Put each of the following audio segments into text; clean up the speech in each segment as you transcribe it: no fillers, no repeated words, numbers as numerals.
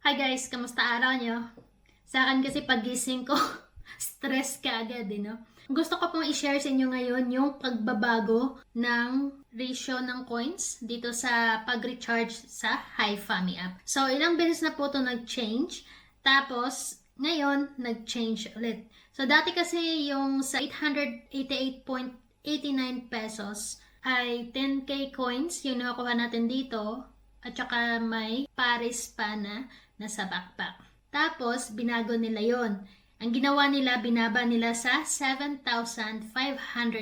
Hi guys, kamusta araw nyo? Sa akin kasi pagising ko, stress ka agad no? Gusto ko pong i-share sa inyo ngayon yung pagbabago ng ratio ng coins dito sa pag-recharge sa HiFami app. So, ilang beses na po ito nag-change. Tapos, ngayon, nag-change ulit. So, dati kasi yung sa 888.89 pesos ay 10k coins yung nakakuha natin dito. At saka may pares pa na nasa backpack. Tapos, binago nila yon. Ang ginawa nila, binaba nila sa 7,500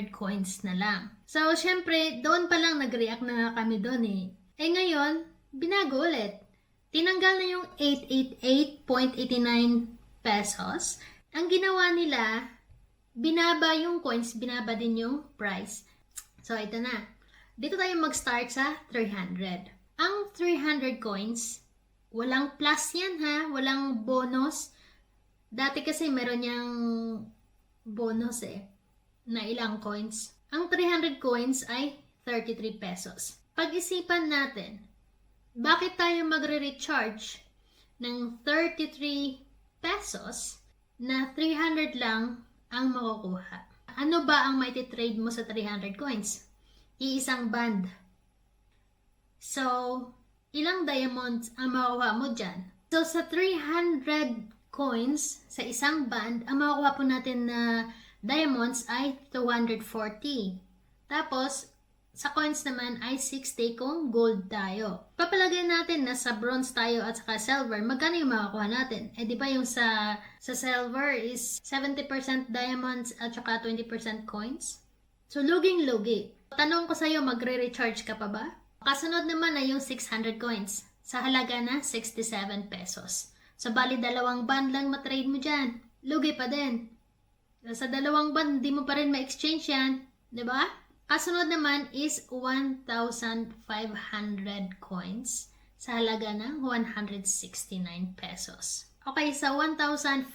coins na lang. So, syempre, doon pa lang nag-react na nga kami doon eh. Eh ngayon, binago ulit. Tinanggal na yung 888.89 pesos. Ang ginawa nila, binaba yung coins, binaba din yung price. So, ito na. Dito tayo mag-start sa 300. Ang 300 coins, walang plus yan ha, walang bonus. Dati kasi meron niyang bonus na ilang coins. Ang 300 coins ay 33 pesos. Pag-isipan natin, bakit tayo magre-recharge ng 33 pesos na 300 lang ang makukuha? Ano ba ang maititrade mo sa 300 coins? Iisang band. So, ilang diamonds ang makukuha mo dyan? So, sa 300 coins, sa isang band, ang makukuha po natin na diamonds ay 240. Tapos, sa coins naman ay 60 kung gold tayo. Papalagay natin na sa bronze tayo at saka silver, magkano yung makukuha natin? Eh, di ba yung sa silver is 70% diamonds at saka 20% coins? So, luging-lugi. Tanong ko sa'yo, magre-recharge ka pa ba? Kasunod naman ay yung 600 coins sa halaga na 67 pesos. So, bali dalawang band lang matrade mo dyan. Lugi pa din. Sa dalawang band, di mo pa rin ma-exchange yan. Diba? Kasunod naman is 1,500 coins sa halaga ng 169 pesos. Okay, sa 1,500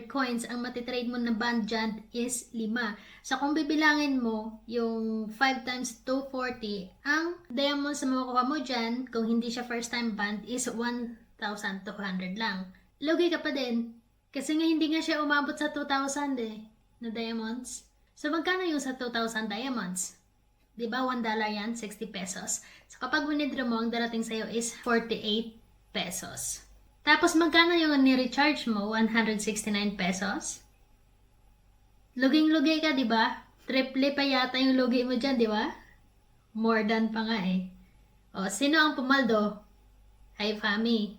coins, ang matitrade mo na band dyan is 5. So, kung bibilangin mo yung 5 times 240, ang diamonds na makukuha mo dyan, kung hindi siya first time band, is 1,200 lang. Lugi ka pa din. Kasi nga hindi nga siya umabot sa 2,000 na diamonds. So, magkano yung sa 2,000 diamonds? Diba, $1 yan, 60 pesos. So, kapag winidraw mo, ang darating sa'yo is 48 pesos. Tapos, magkano yung ni-recharge mo? 169 pesos? Luging-lugi ka, di ba? Triple pa yata yung lugi mo dyan, di ba? More than pa nga eh. O, sino ang pumaldo? HiFami.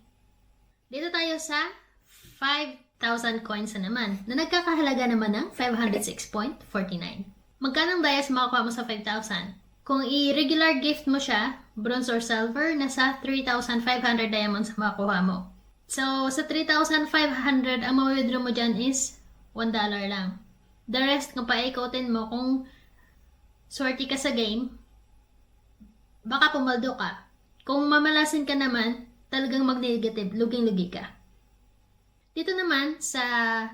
Dito tayo sa 5,000 coins na naman, na nagkakahalaga naman ng 506.49. Magkano ang dayas makukuha mo sa 5,000? Kung i-regular gift mo siya, bronze or silver, nasa 3,500 diamonds makukuha mo. So, sa 3,500, ang ma-withdraw mo dyan is $1 lang. The rest, kung paikotin mo, kung swerte ka sa game, baka pumaldo ka. Kung mamalasin ka naman, talagang mag-negative, luging-lugi ka. Dito naman, sa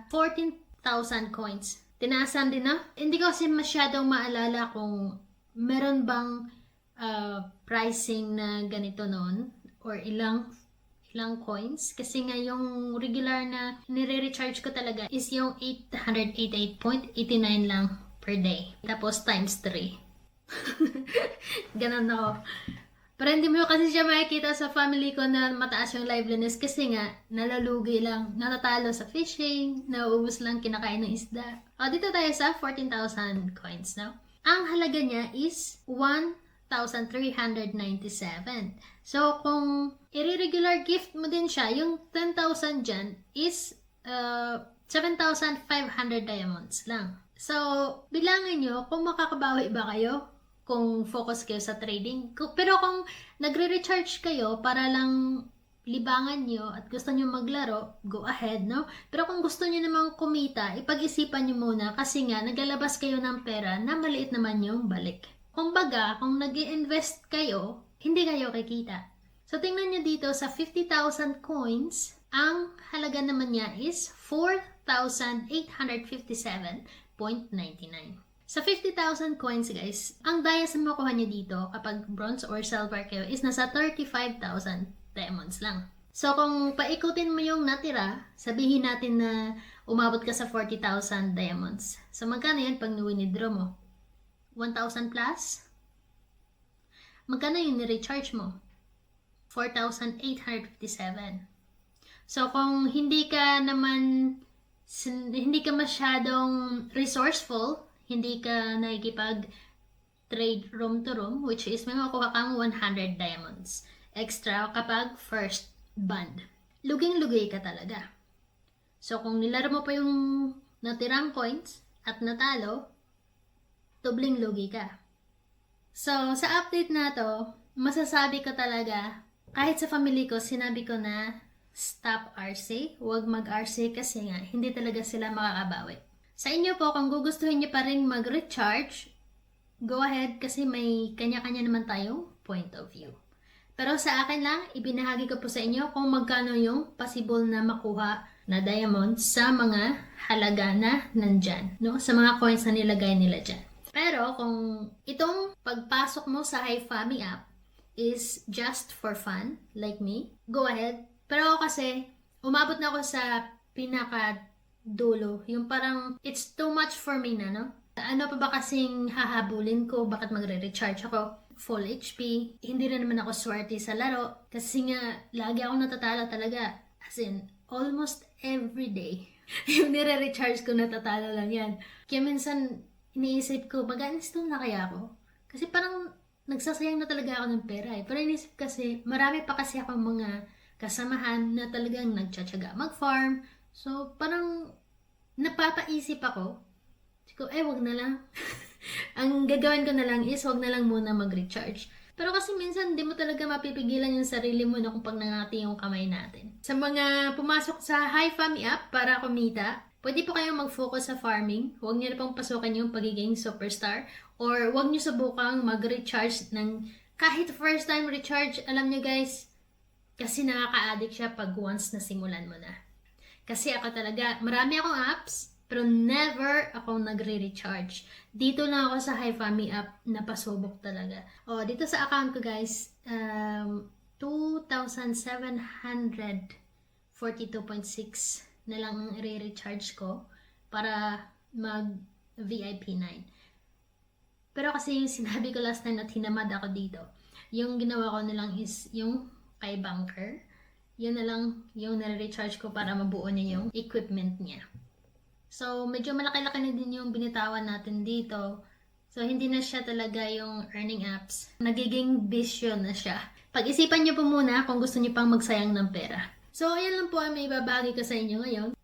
14,000 coins, tinaasan din na. Hindi ko kasi masyadong maalala kung meron bang pricing na ganito noon, or ilang coins. Kasi nga yung regular na nire-recharge ko talaga is yung 888.89 lang per day. Tapos times 3. Ganon ako. Pero hindi mo kasi siya makikita sa family ko na mataas yung liveliness kasi nga nalalugi lang. Natatalo sa fishing, nauubos lang kinakain ng isda. O, dito tayo sa 14,000 coins now. Ang halaga niya is 1,397. So, kung i-regular gift mo din siya, yung 10,000 dyan is 7,500 diamonds lang. So, bilangin nyo kung makakabawi ba kayo kung focus kayo sa trading. Pero kung nagre-recharge kayo para lang libangan nyo at gusto nyo maglaro, go ahead, no? Pero kung gusto nyo namang kumita, ipag-isipan nyo muna kasi nga naglalabas kayo ng pera na maliit naman yung balik. Kumbaga, kung nag-i-invest kayo, hindi kayo kikita. So, tingnan nyo dito sa 50,000 coins, ang halaga naman niya is 4,857.99. Sa 50,000 coins, guys, ang dayas na makuha nyo dito kapag bronze or silver kayo is nasa 35,000 diamonds lang. So, kung paikutin mo yung natira, sabihin natin na umabot ka sa 40,000 diamonds. So, magkano yan pag withdraw mo? 1,000 plus? Magkano yung ni-recharge mo? 4,857. So, kung hindi ka masyadong resourceful, hindi ka nakikipag-trade room to room, which is may makuha kang 100 diamonds extra kapag first band. Luging-lugi ka talaga. So, kung nilaro mo pa yung natirang coins at natalo, dobling lugi ka. So, sa update na to, masasabi ko talaga, kahit sa family ko, sinabi ko na stop RC. Huwag mag-RC kasi nga, hindi talaga sila makakabawi. Sa inyo po, kung gugustuhin nyo pa rin mag-recharge, go ahead kasi may kanya-kanya naman tayong point of view. Pero sa akin lang, ibinahagi ko po sa inyo kung magkano yung possible na makuha na diamond sa mga halaga na nandyan, no? Sa mga coins na nilagay nila dyan. Pero kung itong pagpasok mo sa HiFami app is just for fun, like me, go ahead. Pero kasi, umabot na ako sa pinaka-dulo. Yung parang, it's too much for me na, no? Ano pa ba kasing hahabulin ko? Bakit magre-recharge ako? Full HP. Hindi na naman ako swerte sa laro. Kasi nga, lagi ako natatalo talaga. As in, almost every day. Yung nire-recharge ko, natatalo lang yan. Kaya minsan, iniisip ko, mag-uninstall na kaya ako? Kasi parang, nagsasayang na talaga ako ng pera eh. Pero iniisip kasi, marami pa kasi akong mga kasamahan na talagang nagtsatsaga mag-farm. So, parang, napapaisip ako. Ko, wag na lang. Ang gagawin ko na lang is, wag na lang muna mag-recharge. Pero kasi minsan, di mo talaga mapipigilan yung sarili mo na kung pag nangati yung kamay natin. Sa mga pumasok sa HiFami app para kumita, pwede po kayong mag-focus sa farming. Huwag niyo na pong pasukan yung pagiging superstar. Or huwag niyo subukang mag-recharge ng kahit first time recharge. Alam niyo guys, kasi nakaka-addict siya pag once na simulan mo na. Kasi ako talaga, marami akong apps, pero never ako nagre-recharge. Dito lang ako sa HiFami app na pasubok talaga. O, dito sa account ko guys, 2,742.6 na lang ang i-recharge ko para mag VIP 9. Pero kasi yung sinabi ko last time at hinamad ako dito, yung ginawa ko na lang is yung kay Banker. Yun na lang yung nare-recharge ko para mabuo niya yung equipment niya. So, medyo malaki-laki na din yung binitawan natin dito. So, hindi na siya talaga yung earning apps. Nagiging bisyo na siya. Pag-isipan nyo po muna kung gusto nyo pang magsayang ng pera. So, ayan lang po ang may babagi ko sa inyo ngayon.